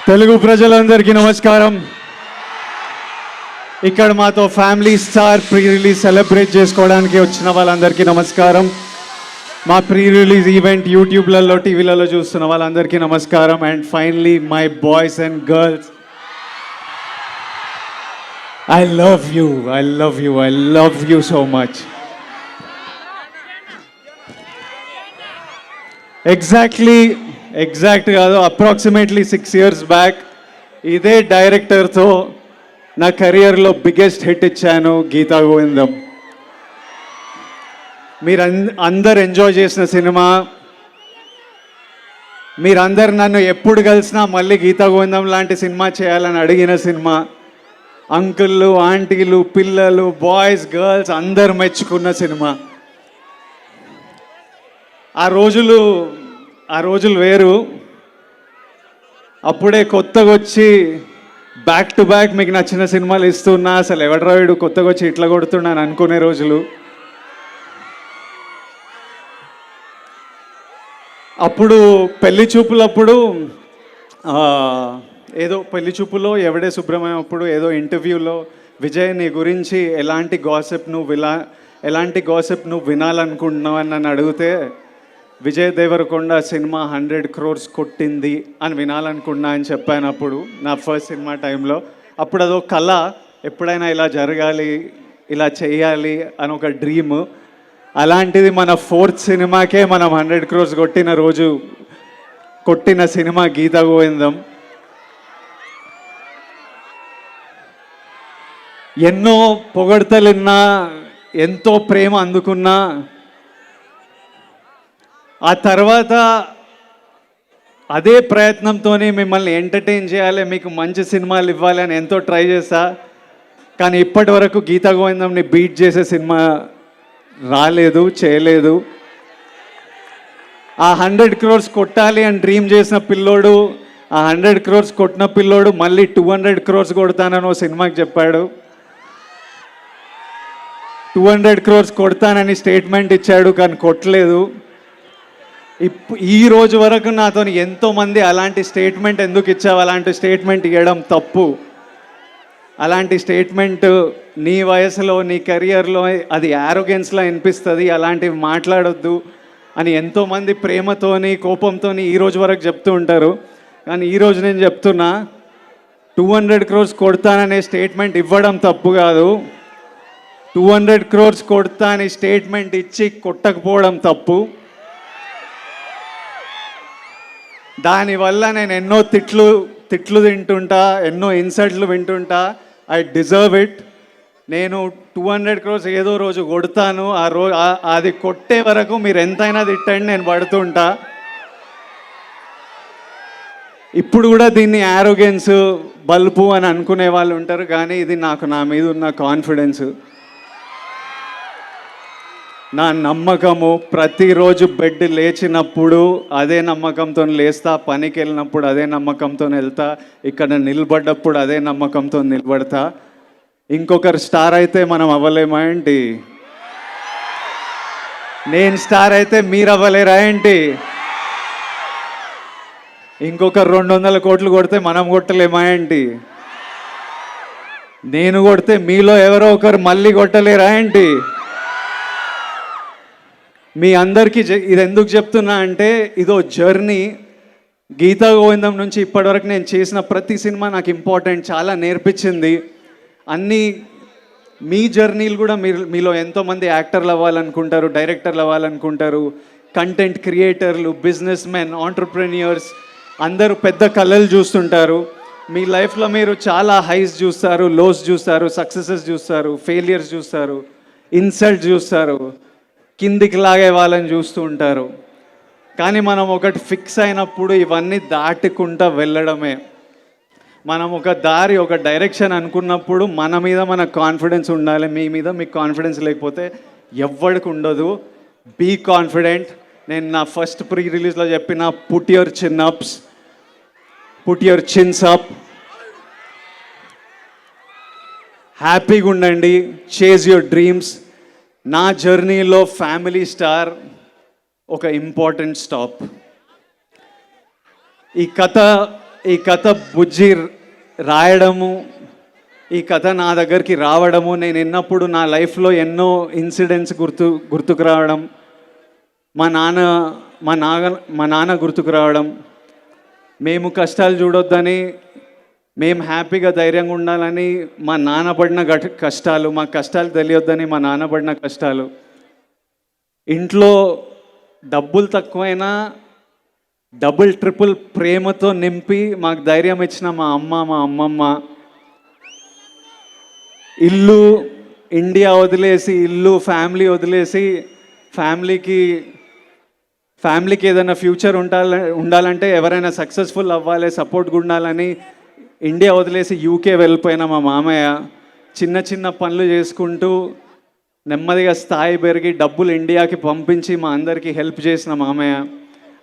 తెలుగు ప్రజలందరికీ నమస్కారం. ఇక్కడ మాతో family star pre release celebrate చేసుకోవడానికి వచ్చిన వాళ్ళందరికీ నమస్కారం. మా ప్రీ రిలీజ్ ఈవెంట్ యూట్యూబ్లలో టీవీలలో చూస్తున్న వాళ్ళందరికీ నమస్కారం. And finally my boys and girls, I love you, I love you, I love you so much. Exact కాదు, అప్రాక్సిమేట్లీ 6 years బ్యాక్ ఇదే డైరెక్టర్తో నా కెరియర్లో బిగ్గెస్ట్ హిట్ ఇచ్చాను, గీతా గోవిందం. మీరు అందరు ఎంజాయ్ చేసిన సినిమా. మీరందరు నన్ను ఎప్పుడు కలిసినా మళ్ళీ గీతా గోవిందం లాంటి సినిమా చేయాలని అడిగిన సినిమా. అంకుళ్ళు, ఆంటీలు, పిల్లలు, బాయ్స్, గర్ల్స్ అందరు మెచ్చుకున్న సినిమా. ఆ రోజులు వేరు. అప్పుడే కొత్తగా వచ్చి బ్యాక్ టు బ్యాక్ మీకు నచ్చిన సినిమాలు ఇస్తున్నా, అసలు ఎవడ్రాయుడు కొత్తగా వచ్చి ఇట్లా కొడుతున్నాను అనుకునే రోజులు. అప్పుడు పెళ్లి చూపులప్పుడు ఏదో పెళ్లి చూపులో ఎవడే సుబ్రహ్మణ్యం అప్పుడు ఏదో ఇంటర్వ్యూలో విజయ్ నీ గురించి ఎలాంటి గాసిప్ నువ్వు వినాలనుకుంటున్నావు అని నన్ను అడిగితే, విజయ్ దేవరకొండ సినిమా 100 crores కొట్టింది అని వినాలనుకున్నా అని చెప్పాను అప్పుడు నా ఫస్ట్ సినిమా టైంలో. అప్పుడు అదో కళ, ఎప్పుడైనా ఇలా జరగాలి, ఇలా చేయాలి అని ఒక డ్రీమ్. అలాంటిది మన 4th సినిమాకే మనం 100 crores కొట్టిన సినిమా గీతా గోవిందం. ఎన్నో పొగడ్తలున్నా, ఎంతో ప్రేమ అందుకున్నా, ఆ తర్వాత అదే ప్రయత్నంతోనే మిమ్మల్ని ఎంటర్టైన్ చేయాలి, మీకు మంచి సినిమాలు ఇవ్వాలి అని ఎంతో ట్రై చేశా. కానీ ఇప్పటి వరకు గీతా గోవిందంని బీట్ చేసే సినిమా రాలేదు, చేయలేదు. ఆ 100 crores కొట్టాలి అని డ్రీమ్ చేసిన పిల్లోడు, ఆ 100 crores కొట్టిన పిల్లోడు మళ్ళీ 200 crores కొడతానని ఓ సినిమాకి చెప్పాడు. 200 crores కొడతానని స్టేట్మెంట్ ఇచ్చాడు, కానీ కొట్టలేదు. ఈ రోజు వరకు నాతో ఎంతోమంది అలాంటి స్టేట్మెంట్ ఎందుకు ఇచ్చావు, అలాంటి స్టేట్మెంట్ ఇవ్వడం తప్పు, అలాంటి స్టేట్మెంట్ నీ వయసులో నీ కెరియర్లో అది యారోగెన్స్లా అనిపిస్తుంది, అలాంటివి మాట్లాడొద్దు అని ఎంతోమంది ప్రేమతోని కోపంతోని ఈ రోజు వరకు చెప్తూ ఉంటారు. కానీ ఈరోజు నేను చెప్తున్నా, 200 crores కొడతాననే స్టేట్మెంట్ ఇవ్వడం తప్పు కాదు, 200 crores కొడతా అని స్టేట్మెంట్ ఇచ్చి కొట్టకపోవడం తప్పు. దానివల్ల నేను ఎన్నో తిట్లు తింటుంటా, ఎన్నో ఇన్సల్ట్లు వింటుంటా. I deserve it. నేను 200 crores ఏదో రోజు కొడతాను. అది కొట్టే వరకు మీరు ఎంతైనా తిట్టండి, నేను పడుతుంటా. ఇప్పుడు కూడా దీన్ని యారోగెన్స్, బల్పు అని అనుకునే వాళ్ళు ఉంటారు, కానీ ఇది నాకు నా మీద ఉన్న కాన్ఫిడెన్స్, నా నమ్మకము. ప్రతిరోజు బెడ్ లేచినప్పుడు అదే నమ్మకంతో లేస్తా, పనికి వెళ్ళినప్పుడు అదే నమ్మకంతో వెళ్తా, ఇక్కడ నిలబడ్డప్పుడు అదే నమ్మకంతో నిలబడతా. ఇంకొకరు స్టార్ అయితే మనం అవ్వలేమా ఏంటి? నేను స్టార్ అయితే మీరు అవ్వలేరా ఏంటి? ఇంకొకరు 200 కోట్లు కొడితే మనం కొట్టలేమా ఏంటి? నేను కొడితే మీలో ఎవరో ఒకరు మళ్ళీ కొట్టలేరా ఏంటి? మీ అందరికీ ఇది ఎందుకు చెప్తున్నా అంటే, ఇదో జర్నీ. గీతా గోవిందం నుంచి ఇప్పటివరకు నేను చేసిన ప్రతి సినిమా నాకు ఇంపార్టెంట్, చాలా నేర్పించింది. అన్నీ మీ జర్నీలు కూడా మీలో ఎంతోమంది యాక్టర్లు అవ్వాలనుకుంటారు, డైరెక్టర్లు అవ్వాలనుకుంటారు, కంటెంట్ క్రియేటర్లు, బిజినెస్ మెన్, ఆంటర్ప్రెన్యూర్స్ అందరూ పెద్ద కళలు చూస్తుంటారు. మీ లైఫ్లో మీరు చాలా హైస్ చూస్తారు, లోస్ చూస్తారు, సక్సెసెస్ చూస్తారు, ఫెయిలియర్స్ చూస్తారు, ఇన్సల్ట్ చూస్తారు, కిందికి లాగే వాళ్ళని చూస్తూ ఉంటారు. కానీ మనం ఒకటి ఫిక్స్ అయినప్పుడు ఇవన్నీ దాటుకుంటూ వెళ్ళడమే. మనం ఒక దారి, ఒక డైరెక్షన్ అనుకున్నప్పుడు మన మీద మనకు కాన్ఫిడెన్స్ ఉండాలి. మీ మీద మీకు కాన్ఫిడెన్స్ లేకపోతే ఎవ్వడికి ఉండదు. Be confident. నేను నా ఫస్ట్ ప్రీ రిలీజ్లో చెప్పిన, పుట్ యువర్ చిన్స్ అప్, హ్యాపీగా ఉండండి, చేజ్ యువర్ డ్రీమ్స్. నా జర్నీలో ఫ్యామిలీ స్టార్ ఒక ఇంపార్టెంట్ స్టాప్. ఈ కథ ఈ కథ బుజ్జి రాయడము, ఈ కథ నా దగ్గరికి రావడము, నేను విన్నప్పుడు నా లైఫ్లో ఎన్నో ఇన్సిడెంట్స్ గుర్తుకు రావడం, మా నాన్న గుర్తుకు రావడం, మేము కష్టాలు చూడొద్దని, మేము హ్యాపీగా ధైర్యంగా ఉండాలని మా నాన్న పడిన కష్టాలు, మా కష్టాలు తెలియొద్దని మా నాన్న పడిన కష్టాలు, ఇంట్లో డబ్బులు తక్కువైనా డబుల్ ట్రిపుల్ ప్రేమతో నింపి మాకు ధైర్యం ఇచ్చిన మా అమ్మమ్మ, ఇల్లు ఇండియా వదిలేసి, ఇల్లు ఫ్యామిలీ వదిలేసి, ఫ్యామిలీకి ఏదైనా ఫ్యూచర్ ఉండాలంటే, ఎవరైనా సక్సెస్ఫుల్ అవ్వాలి, సపోర్ట్గా ఉండాలని ఇండియా వదిలేసి యూకే వెళ్ళిపోయిన మా మామయ్య, చిన్న చిన్న పనులు చేసుకుంటూ నెమ్మదిగా స్థాయి పెరిగి డబ్బులు ఇండియాకి పంపించి మా అందరికీ హెల్ప్ చేసిన మామయ్య.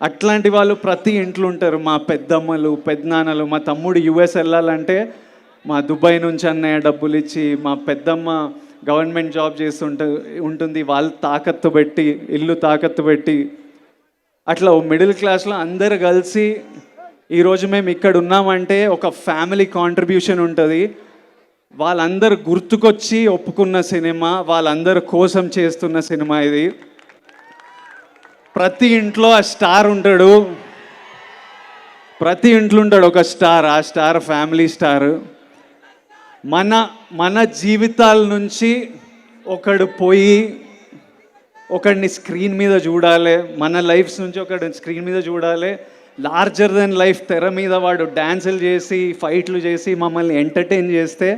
అట్లాంటి వాళ్ళు ప్రతి ఇంట్లో ఉంటారు. మా పెద్దమ్మలు, పెద్దనాన్నలు, మా తమ్ముడు యుఎస్ వెళ్ళాలంటే మా దుబాయ్ నుంచి అన్నయ్య డబ్బులు ఇచ్చి, మా పెద్దమ్మ గవర్నమెంట్ జాబ్ ఉంటుంది, వాళ్ళు తాకత్తు పెట్టి, ఇల్లు తాకత్తు పెట్టి, అట్లా మిడిల్ క్లాస్లో అందరు కలిసి ఈరోజు మేము ఇక్కడ ఉన్నామంటే ఒక ఫ్యామిలీ కాంట్రిబ్యూషన్ ఉంటుంది. వాళ్ళందరూ గుర్తుకొచ్చి ఒప్పుకున్న సినిమా, వాళ్ళందరి కోసం చేస్తున్న సినిమా ఇది. ప్రతి ఇంట్లో ఆ స్టార్ ఉంటాడు, ప్రతి ఇంట్లో ఉంటాడు ఒక స్టార్. ఆ స్టార్ ఫ్యామిలీ స్టార్. మన జీవితాల నుంచి ఒకడు పోయి ఒకడిని స్క్రీన్ మీద చూడాలి, మన లైఫ్స్ నుంచి ఒకడిని స్క్రీన్ మీద చూడాలి. లార్జర్ దెన్ లైఫ్ తెర మీద వాడు డ్యాన్సులు చేసి, ఫైట్లు చేసి మమ్మల్ని ఎంటర్టైన్ చేస్తే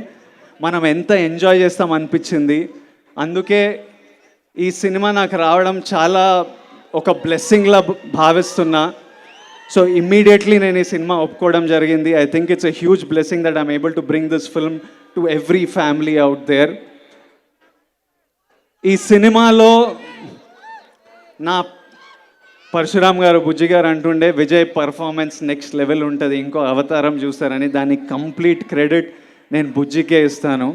మనం ఎంత ఎంజాయ్ చేస్తాం అనిపించింది. అందుకే ఈ సినిమా నాకు రావడం చాలా ఒక బ్లెస్సింగ్లా భావిస్తున్నా. సో ఇమ్మీడియట్లీ నేను ఈ సినిమా ఒప్పుకోవడం జరిగింది. I think it's a huge blessing that I'm able to bring this film to every family out there. ఈ సినిమాలో నా పరశురామ్ గారు, బుజ్జి గారు అంటుండే విజయ్ పర్ఫార్మెన్స్ నెక్స్ట్ లెవెల్ ఉంటుంది, ఇంకో అవతారం చూస్తారని. దానికి కంప్లీట్ క్రెడిట్ నేను బుజ్జికే ఇస్తాను.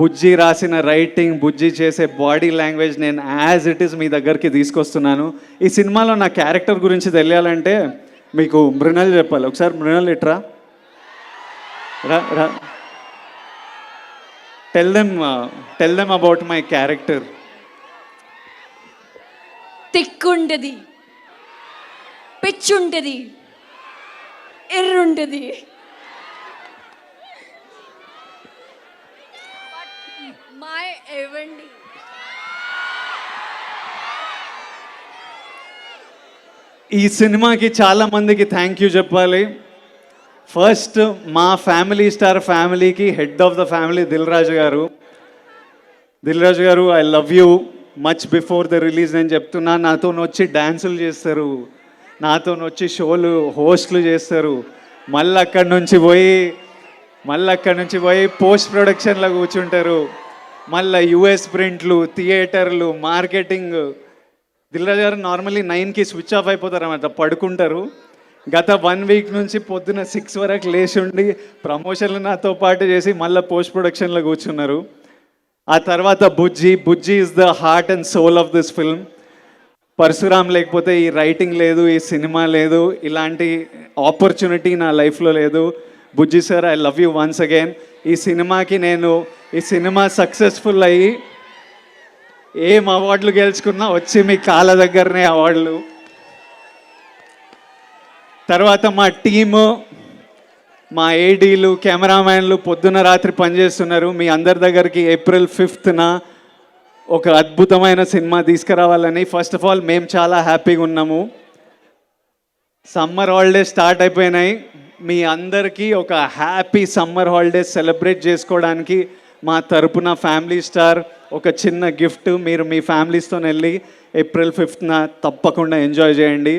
బుజ్జి రాసిన రైటింగ్, బుజ్జి చేసే బాడీ లాంగ్వేజ్ నేను యాజ్ ఇట్ ఈస్ మీ దగ్గరికి తీసుకొస్తున్నాను. ఈ సినిమాలో నా క్యారెక్టర్ గురించి తెలియాలంటే మీకు మృణల్ చెప్పాలి. ఒకసారి మృణల్ ఇట్రా, రా, tell them about my character. తిక్కుంటది, పిచ్చుంటది, ఎర్రుంటది, మై ఎవండి. ఈ సినిమాకి చాలా మందికి థ్యాంక్ యూ చెప్పాలి. ఫస్ట్ మా ఫ్యామిలీ స్టార్ ఫ్యామిలీకి head of the family Dil Raju గారు, I love you. Much before the release నేను చెప్తున్నా. నాతో వచ్చి డ్యాన్సులు చేస్తారు, నాతో వచ్చి షోలు హోస్ట్లు చేస్తారు, మళ్ళీ అక్కడి నుంచి పోయి పోస్ట్ ప్రొడక్షన్లో కూర్చుంటారు, మళ్ళీ యుఎస్ ప్రింట్లు, థియేటర్లు, మార్కెటింగ్. దిల్రాజు గారు నార్మల్లీ 9కి స్విచ్ ఆఫ్ అయిపోతారు అన్నమాట, పడుకుంటారు. గత 1 వీక్ నుంచి పొద్దున 6 వరకు లేచి ఉండి ప్రమోషన్లు నాతో పాటు చేసి మళ్ళీ పోస్ట్ ప్రొడక్షన్లో కూర్చున్నారు. ఆ తర్వాత Bujji is the heart and soul of this film. Parasuram లేకపోతే ఈ రైటింగ్ లేదు, ఈ సినిమా లేదు, ఇలాంటి ఆపర్చునిటీ నా లైఫ్లో లేదు. Bujji sir, I love you once again. ఈ సినిమా సక్సెస్ఫుల్ అయ్యి ఏం అవార్డులు గెలుచుకున్నా వచ్చి మీ కాళ్ళ దగ్గరనే అవార్డులు. తర్వాత మా టీము, మా ఏడీలు, కెమెరామ్యాన్లు పొద్దున రాత్రి పనిచేస్తున్నారు. మీ అందరి దగ్గరికి April 5th ఒక అద్భుతమైన సినిమా తీసుకురావాలని. ఫస్ట్ ఆఫ్ ఆల్ మేము చాలా హ్యాపీగా ఉన్నాము. సమ్మర్ హాలిడేస్ స్టార్ట్ అయిపోయినాయి. మీ అందరికీ ఒక హ్యాపీ సమ్మర్ హాలిడేస్ సెలబ్రేట్ చేసుకోవడానికి మా తరపున ఫ్యామిలీ స్టార్ ఒక చిన్న గిఫ్ట్. మీరు మీ ఫ్యామిలీస్తో వెళ్ళి April 5th తప్పకుండా ఎంజాయ్ చేయండి.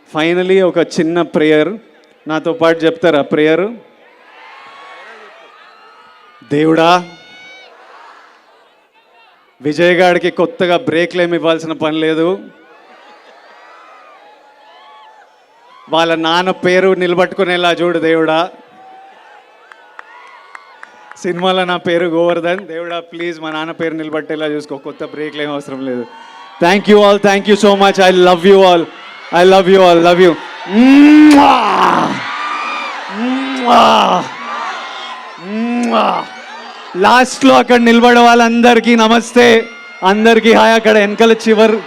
ఫైనలీ ఒక చిన్న ప్రేయర్ నాతో పాటు చెప్తారా? ప్రేయర్. దేవుడా, విజయ్ గాడికి కొత్తగా బ్రేక్లు ఏమి ఇవ్వాల్సిన పని లేదు. వాళ్ళ నాన్న పేరు నిలబట్టుకునేలా చూడు దేవుడా. సినిమాలో నా పేరు గోవర్ధన్. దేవుడా ప్లీజ్ మా నాన్న పేరు నిలబట్టేలా చూసుకో. కొత్త బ్రేక్లు ఏం అవసరం లేదు. Thank you all, thank you so much. I love you all. I love you all, love you. లాస్ట్లో అక్కడ నిలబడే వాళ్ళందరికీ నమస్తే, అందరికీ హాయ్. అక్కడ వెనకాల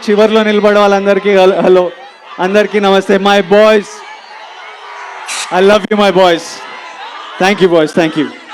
చివర్లో నిలబడే వాళ్ళందరికీ హలో, అందరికీ నమస్తే. My boys, I love you my boys. Thank you boys, thank you.